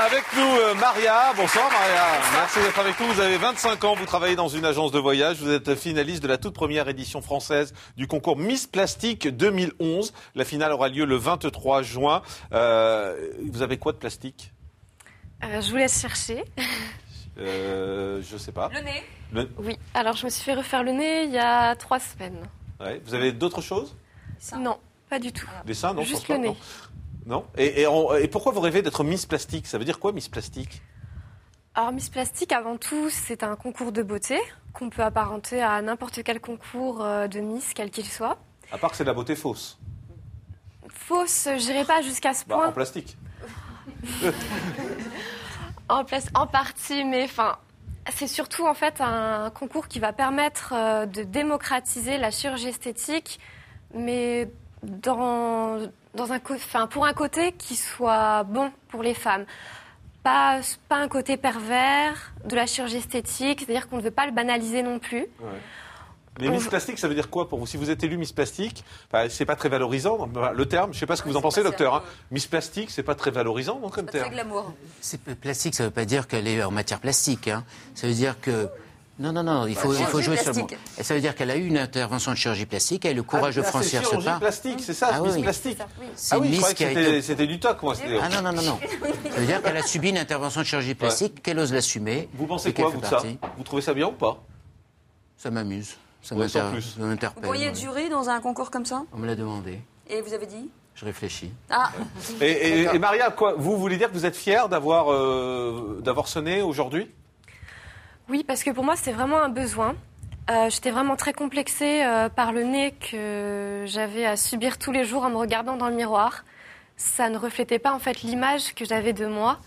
avec nous Maria. Bonsoir Maria. Merci d'être avec nous. Vous avez 25 ans, vous travaillez dans une agence de voyage. Vous êtes finaliste de la toute première édition française du concours Miss Plastique 2011. La finale aura lieu le 23 juin. Vous avez quoi de plastique ? Je vous laisse chercher. Je sais pas. Le nez ? Oui, alors je me suis fait refaire le nez il y a 3 semaines. Ouais. Vous avez d'autres choses ? Non, pas du tout. Des seins, non ? Juste le nez. Non. Et pourquoi vous rêvez d'être Miss Plastique ? Ça veut dire quoi, Miss Plastique ? Alors Miss Plastique, avant tout, c'est un concours de beauté qu'on peut apparenter à n'importe quel concours de Miss, quel qu'il soit. À part que c'est de la beauté fausse. Fausse, j'irai pas jusqu'à ce point. En plastique. En partie, mais enfin, c'est surtout en fait un concours qui va permettre de démocratiser la chirurgie esthétique, mais pour un côté qui soit bon pour les femmes. Pas un côté pervers de la chirurgie esthétique, c'est-à-dire qu'on ne veut pas le banaliser non plus. Ouais. Mais Miss Plastique, ça veut dire quoi pour vous ? Si vous êtes élu Miss Plastique, c'est pas très valorisant. Le terme, je ne sais pas ce que vous en pensez, docteur. Hein. Miss Plastique, c'est pas très valorisant comme terme. C'est glamour. Plastique, ça ne veut pas dire qu'elle est en matière plastique. Hein. Ça veut dire que... Non, il faut jouer sur le mot. Ça veut dire qu'elle a eu une intervention de chirurgie plastique, elle a eu le courage de franchir ce pas. Chirurgie plastique, c'est ça, Miss Plastique. C'est une Miss qui a été... C'était du toc, moi. Ah non. Ça veut dire qu'elle a subi une intervention de chirurgie plastique, qu'elle ose l'assumer. Vous pensez quoi, vous, de ça ? Vous trouvez ça bien ou pas ? Ça m'amuse. Ça m'interpelle. Vous pourriez être jury dans un concours comme ça ? On me l'a demandé. Et vous avez dit ? Je réfléchis. Ah. Et Maria, vous voulez dire que vous êtes fière d'avoir sonné aujourd'hui ? Oui, parce que pour moi, c'est vraiment un besoin. J'étais vraiment très complexée par le nez que j'avais à subir tous les jours en me regardant dans le miroir. Ça ne reflétait pas en fait l'image que j'avais de moi.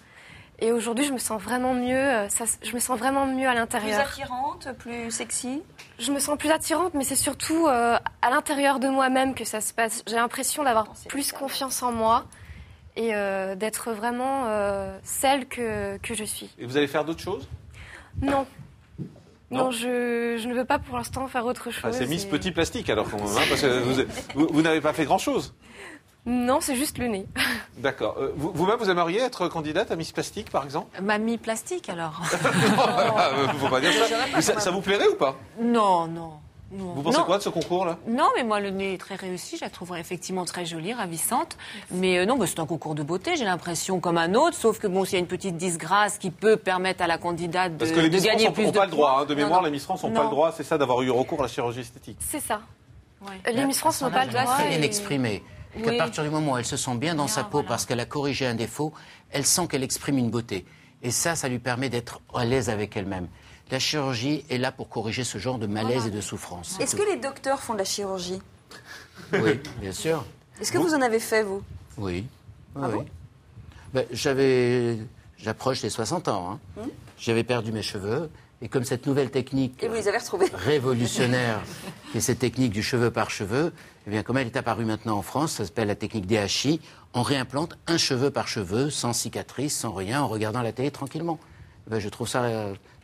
Et aujourd'hui, je me sens vraiment mieux. Je me sens vraiment mieux à l'intérieur. Plus attirante, plus sexy ? Je me sens plus attirante, mais c'est surtout à l'intérieur de moi-même que ça se passe. J'ai l'impression d'avoir plus confiance en moi et d'être vraiment celle que je suis. Et vous allez faire d'autres choses ? Non. Non, je ne veux pas pour l'instant faire autre chose. C'est Miss Petit Plastique alors quand même, hein, parce que vous n'avez pas fait grand-chose. Non, c'est juste le nez. D'accord. Vous-même, vous aimeriez être candidate à Miss Plastique, par exemple ? Mamie Plastique, alors. Faut pas dire ça. Ça vous plairait ou pas ? Non. Vous pensez quoi de ce concours-là ? Non, mais moi, le nez est très réussi. Je la trouverais effectivement très jolie, ravissante. Mais non, c'est un concours de beauté, j'ai l'impression, comme un autre. Sauf que, s'il y a une petite disgrâce qui peut permettre à la candidate de gagner plus de points. Parce que les Miss France n'ont pas le droit. De mémoire, les Miss France n'ont pas le droit, c'est ça, d'avoir eu recours à la chirurgie esthétique. C'est ça. Ouais. Les Miss France n'ont pas le droit. C'est bien exprimé. Qu'à partir du moment où elle se sent bien dans sa peau parce qu'elle a corrigé un défaut, elle sent qu'elle exprime une beauté. Et ça lui permet d'être à l'aise avec elle-même. La chirurgie est là pour corriger ce genre de malaise et de souffrance. Est-ce que les docteurs font de la chirurgie ? Oui, bien sûr. Est-ce que vous en avez fait, vous ? Oui. Bon ? J'approche les 60 ans. Hein. J'avais perdu mes cheveux. Et comme cette nouvelle technique et vous les avez retrouvés révolutionnaire, qui est cette technique du cheveu par cheveu, eh bien, comme elle est apparue maintenant en France, ça s'appelle la technique DHI, on réimplante un cheveu par cheveu, sans cicatrice, sans rien, en regardant la télé tranquillement. Je trouve ça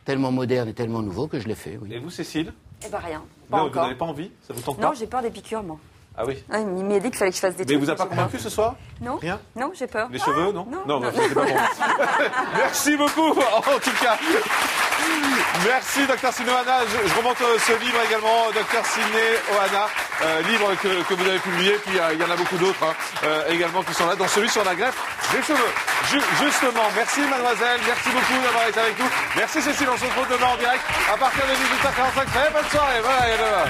tellement moderne et tellement nouveau que je l'ai fait. Oui. Et vous, Cécile ? Rien. Pas encore. Vous n'avez pas envie ? Ça vous tente pas ? Non, j'ai peur des piqûres, moi. Ah oui. Il m'a dit qu'il fallait que je fasse des trucs. Mais vous a pas convaincu ce soir ? Non. Rien ? Non, j'ai peur. Les cheveux, non ? Non. C'est pas bon. Merci beaucoup, en tout cas. Merci, Dr Siné Ohana. Je remonte ce livre également, Dr Siné Ohana, livre que vous avez publié. Puis il y en a beaucoup d'autres également qui sont là, dans celui sur la greffe des cheveux. Justement, merci mademoiselle, merci beaucoup d'avoir été avec nous. Merci Cécile, on se retrouve demain en direct à partir de 18h45. Très bonne soirée. Voilà.